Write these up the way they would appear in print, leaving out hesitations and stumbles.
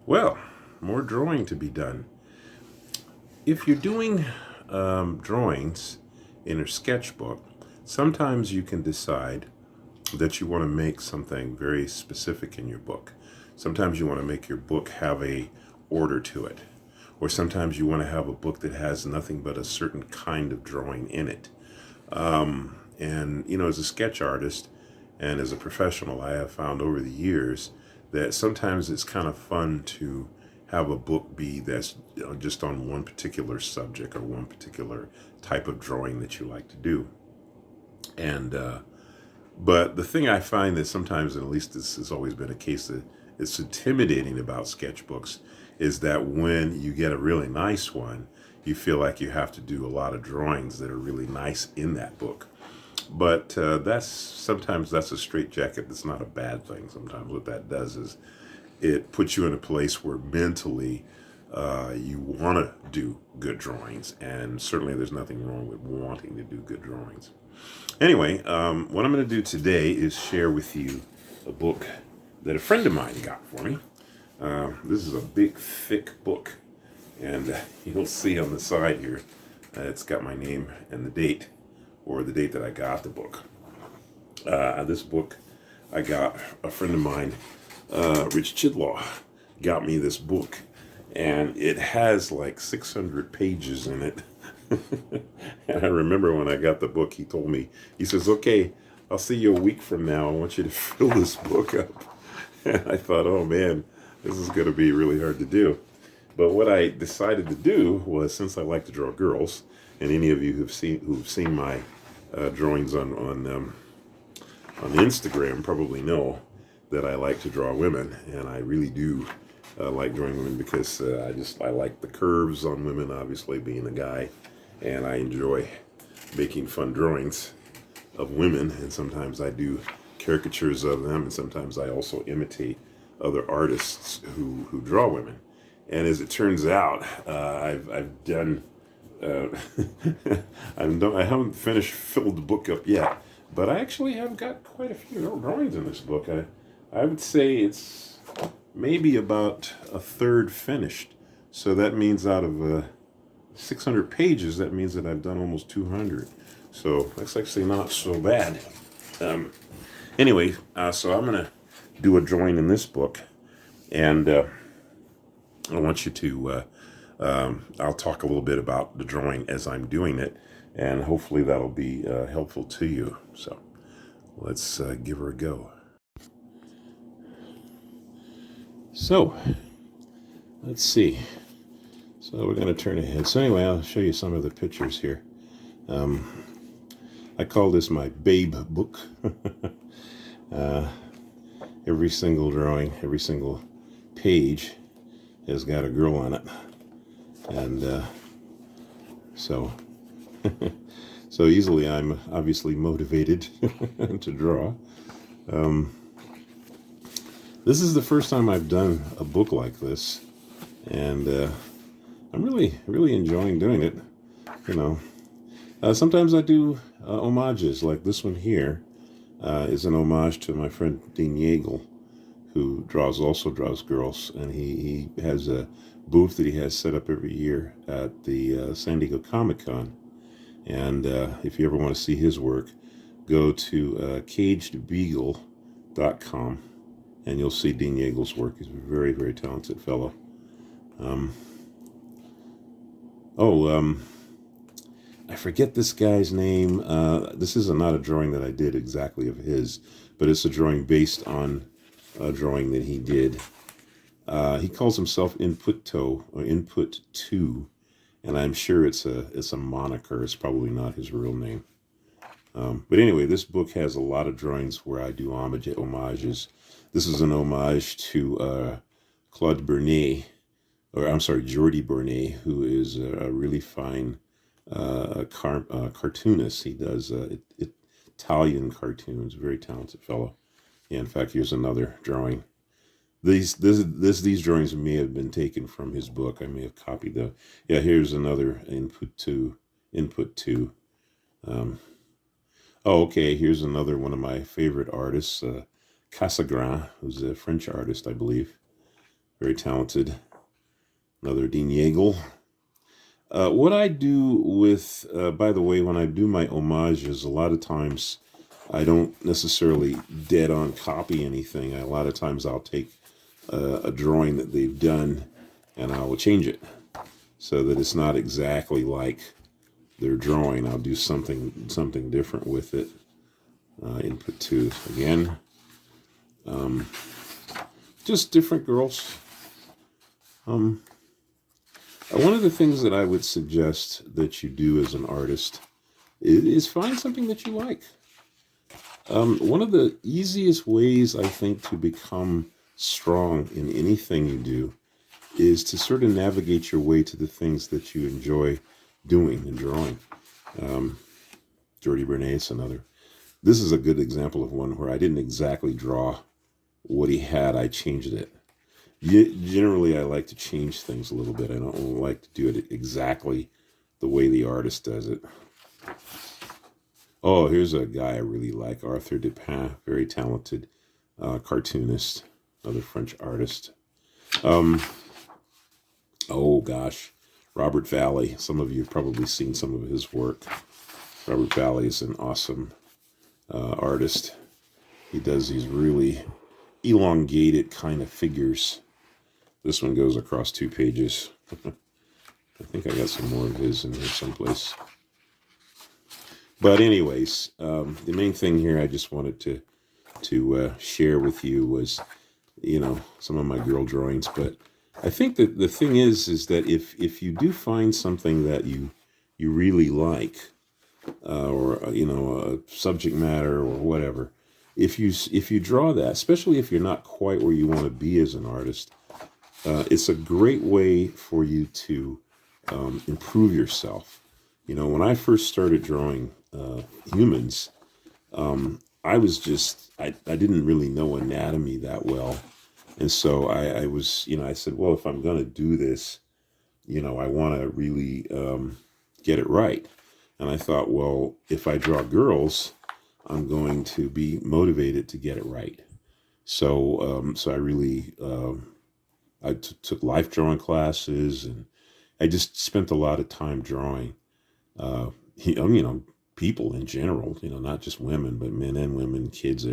Well, more drawing to be done. If you're doing drawings in your sketchbook, sometimes you can decide that you want to make something very specific in your book. Sometimes you want to make your book have a order to it. Or sometimes you want to have a book that has nothing but a certain kind of drawing in it. And as a sketch artist and as a professional, I have found over the years that sometimes it's kind of fun to have a book be that's just on one particular subject or one particular type of drawing that you like to do. And but the thing I find that sometimes, and at least this has always been a case, that it's intimidating about sketchbooks is that when you get a really nice one, you feel like you have to do a lot of drawings that are really nice in that book. But that's a straitjacket. That's not a bad thing. Sometimes what that does is it puts you in a place where mentally you want to do good drawings, and certainly there's nothing wrong with wanting to do good drawings. Anyway, what I'm going to do today is share with you a book that a friend of mine got for me. This is a big, thick book, and you'll see on the side here, it's got my name and the date, or the date that I got the book. This book, I got a friend of mine, Rich Chidlaw, got me this book, and it has like 600 pages in it. And I remember when I got the book, he told me, he says, "Okay, I'll see you a week from now. I want you to fill this book up." And I thought, oh man, this is going to be really hard to do. But what I decided to do was, since I like to draw girls, and any of you who've seen my drawings on Instagram probably know that I like to draw women, and I really do like drawing women because I like the curves on women, obviously being a guy, and I enjoy making fun drawings of women, and sometimes I do caricatures of them, and sometimes I also imitate other artists who draw women. And as it turns out, I've done I haven't filled the book up yet, but I actually have got quite a few drawings in this book. I would say it's maybe about a third finished. So that means out of 600 pages, that means that I've done almost 200. So that's actually not so bad. Anyway, so I'm going to do a drawing in this book, and I want you to, I'll talk a little bit about the drawing as I'm doing it, and hopefully that'll be helpful to you. So let's give her a go. So let's see. So we're going to turn ahead. So anyway, I'll show you some of the pictures here. I call this my babe book. Every single drawing, every single page has got a girl on it. And so easily I'm obviously motivated to draw. This is the first time I've done a book like this, and I'm really enjoying doing it. Sometimes I do homages, like this one here is an homage to my friend Dean Yeagle, who also draws girls, and he has a booth that he has set up every year at the San Diego Comic-Con. And if you ever want to see his work, go to cagedbeagle.com, and you'll see Dean Yeagle's work. He's a very, very talented fellow. I forget this guy's name. This is not a drawing that I did exactly of his, but it's a drawing based on a drawing that he did. He calls himself Input 2, and I'm sure it's a moniker. It's probably not his real name. But anyway, this book has a lot of drawings where I do homages. This is an homage to Jordi Bernay, who is a really fine cartoonist. He does Italian cartoons. Very talented fellow. Yeah, in fact, here's another drawing. These drawings may have been taken from his book. I may have copied them. Yeah, here's another Input 2. Okay, here's another one of my favorite artists, Cassegrain, who's a French artist, I believe. very talented. Another Dean Yeagle. What I do with, by the way, when I do my homages, a lot of times I don't necessarily dead on copy anything. A lot of times I'll take a drawing that they've done and I will change it so that it's not exactly like their drawing. I'll do something different with it. Input 2 again. Just different girls. One of the things that I would suggest that you do as an artist is find something that you like. One of the easiest ways, I think, to become strong in anything you do is to sort of navigate your way to the things that you enjoy doing and drawing. Jordi Bernays, another. This is a good example of one where I didn't exactly draw what he had. I changed it. Generally, I like to change things a little bit. I don't like to do it exactly the way the artist does it. Oh, here's a guy I really like, Arthur Dupin, very talented cartoonist, another French artist. Oh gosh, Robert Valley. Some of you have probably seen some of his work. Robert Valley is an awesome artist. He does these really elongated kind of figures. This one goes across 2 pages. I think I got some more of his in here someplace. But anyways, the main thing here I just wanted to share with you was, some of my girl drawings. But I think that the thing is that if you do find something that you really like, or a subject matter or whatever, if you draw that, especially if you're not quite where you want to be as an artist, it's a great way for you to improve yourself. When I first started drawing humans, I didn't really know anatomy that well. And so I said, well, if I'm going to do this, I want to really get it right. And I thought, well, if I draw girls, I'm going to be motivated to get it right. So I really, took life drawing classes, and I just spent a lot of time drawing, people in general, not just women, but men and women, kids,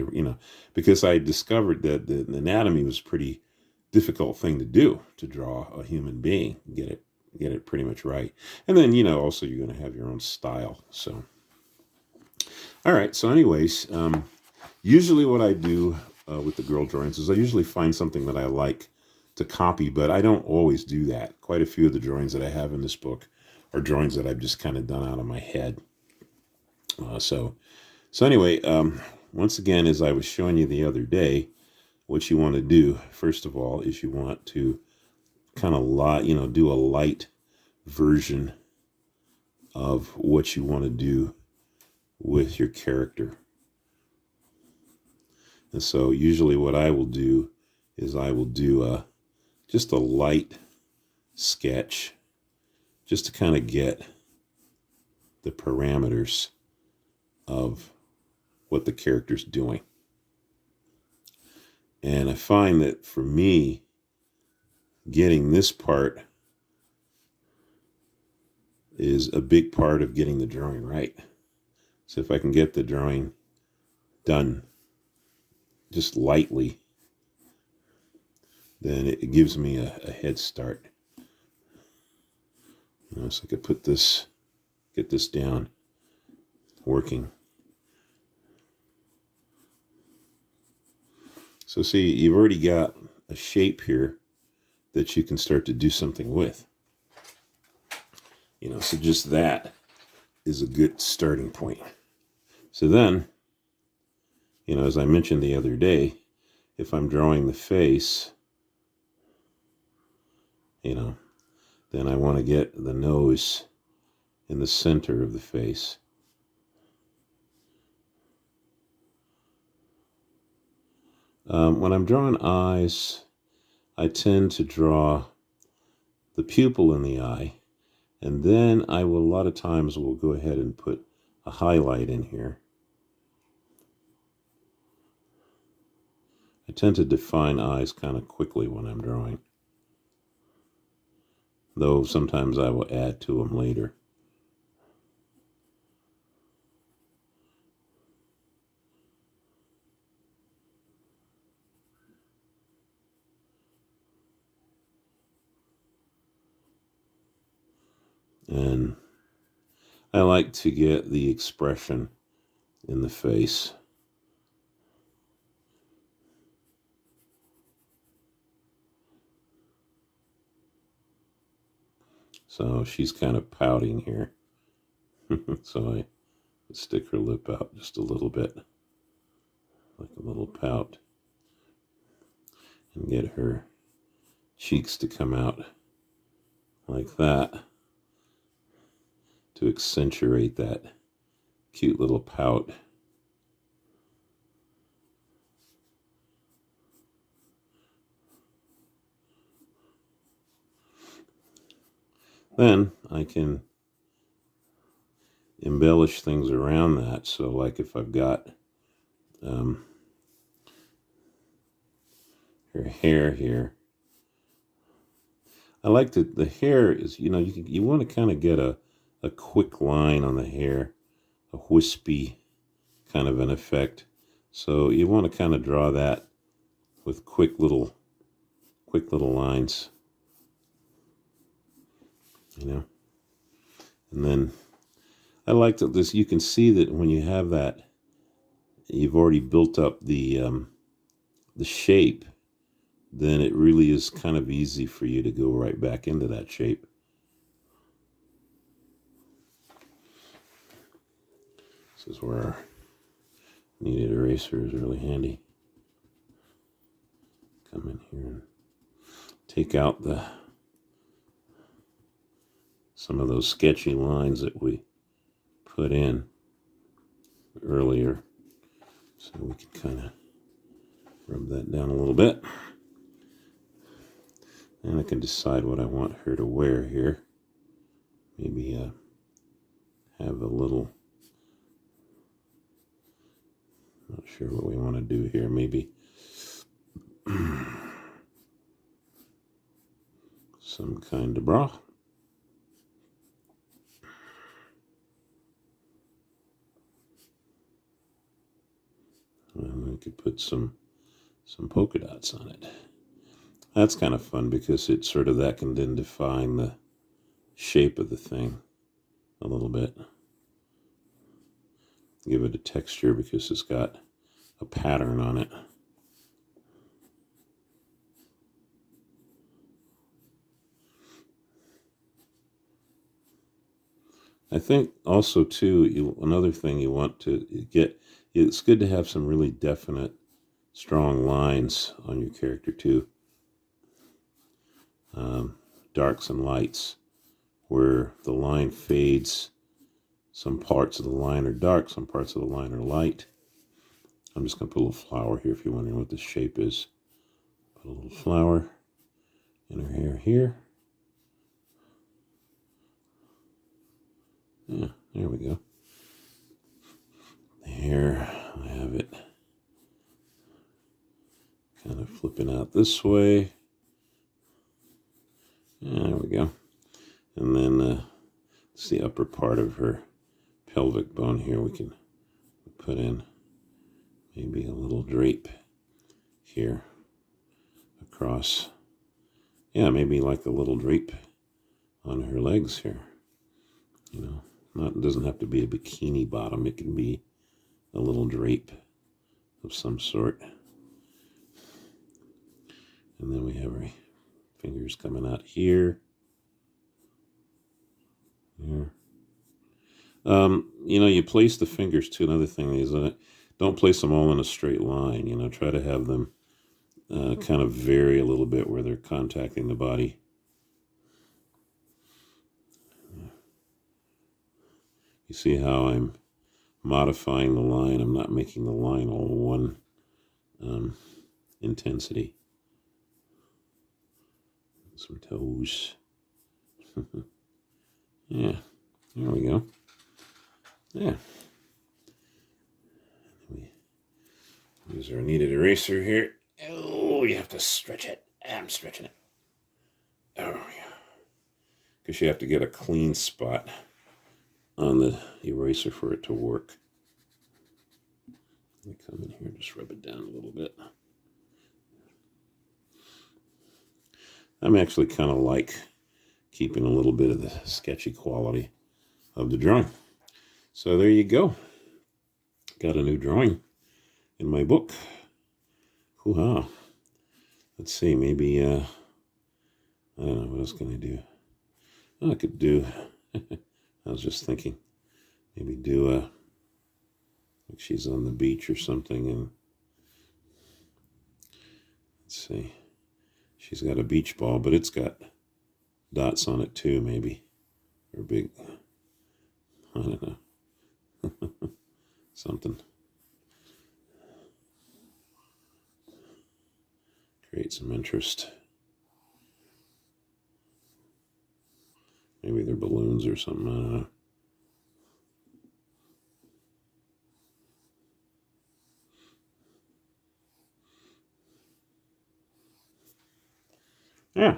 because I discovered that the anatomy was a pretty difficult thing to do, to draw a human being, get it pretty much right. And then, also you're going to have your own style. So, all right. So anyways, usually what I do with the girl drawings is I usually find something that I like to copy, but I don't always do that. Quite a few of the drawings that I have in this book are drawings that I've just kind of done out of my head. So anyway, once again, as I was showing you the other day, what you want to do, first of all, is you want to kind of do a light version of what you want to do with your character. And so usually what I will do is I will do just a light sketch, just to kind of get the parameters of what the character's doing. And I find that for me, getting this part is a big part of getting the drawing right. So if I can get the drawing done just lightly, then it gives me a head start. So I could get this down, working. So see, you've already got a shape here that you can start to do something with. So just that is a good starting point. So then, as I mentioned the other day, if I'm drawing the face, then I want to get the nose in the center of the face. When I'm drawing eyes, I tend to draw the pupil in the eye, and then I will, a lot of times, will go ahead and put a highlight in here. I tend to define eyes kind of quickly when I'm drawing. though sometimes I will add to them later. And I like to get the expression in the face. So she's kind of pouting here. So I stick her lip out just a little bit, like a little pout, and get her cheeks to come out like that to accentuate that cute little pout. Then I can embellish things around that. So like if I've got her hair here, I like the hair is, you want to kind of get a quick line on the hair, a wispy kind of an effect. So you want to kind of draw that with quick little lines, And then I like that this, you can see that when you have that, you've already built up the shape, then it really is kind of easy for you to go right back into that shape. This is where our kneaded eraser is really handy. Come in here and take out some of those sketchy lines that we put in earlier. So we can kind of rub that down a little bit. And I can decide what I want her to wear here. Maybe have a little, not sure what we want to do here. Maybe some kind of bra. And we could put some polka dots on it. That's kind of fun because it's sort of, that can then define the shape of the thing a little bit. Give it a texture because it's got a pattern on it. I think also too, another thing you want to get, it's good to have some really definite, strong lines on your character too. Darks and lights, where the line fades. Some parts of the line are dark, some parts of the line are light. I'm just going to put a little flower here if you're wondering what this shape is. Put a little flower in her hair here. Yeah, there we go. The hair, I have it kind of flipping out this way. Yeah, there we go. And then it's the upper part of her pelvic bone here. We can put in maybe a little drape here across. Yeah, maybe like a little drape on her legs here. It doesn't have to be a bikini bottom. It can be a little drape of some sort. And then we have our fingers coming out here. Here. You place the fingers too. Another thing is that don't place them all in a straight line. Try to have them kind of vary a little bit where they're contacting the body. You see how I'm modifying the line. I'm not making the line all one intensity. Some toes. Yeah, there we go. Yeah. We use our kneaded eraser here. Oh, you have to stretch it. I'm stretching it. There we go. because you have to get a clean spot on the eraser for it to work. Let me come in here and just rub it down a little bit. I'm actually kind of like keeping a little bit of the sketchy quality of the drawing. So there you go. Got a new drawing in my book. Hoo-ha. Let's see, maybe, I don't know, what else can I do? Oh, I could do, I was just thinking, maybe do like she's on the beach or something, and let's see, she's got a beach ball, but it's got dots on it too, maybe, or big, I don't know, something. Create some interest. Maybe they're balloons or something, I don't know. Yeah.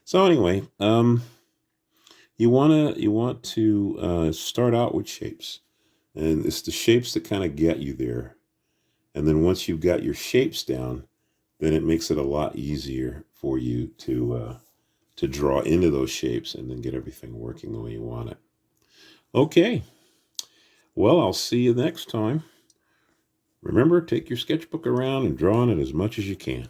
So anyway, you want to start out with shapes, and it's the shapes that kind of get you there. And then once you've got your shapes down, then it makes it a lot easier for you to draw into those shapes and then get everything working the way you want it. Okay. Well, I'll see you next time. Remember, take your sketchbook around and draw on it as much as you can.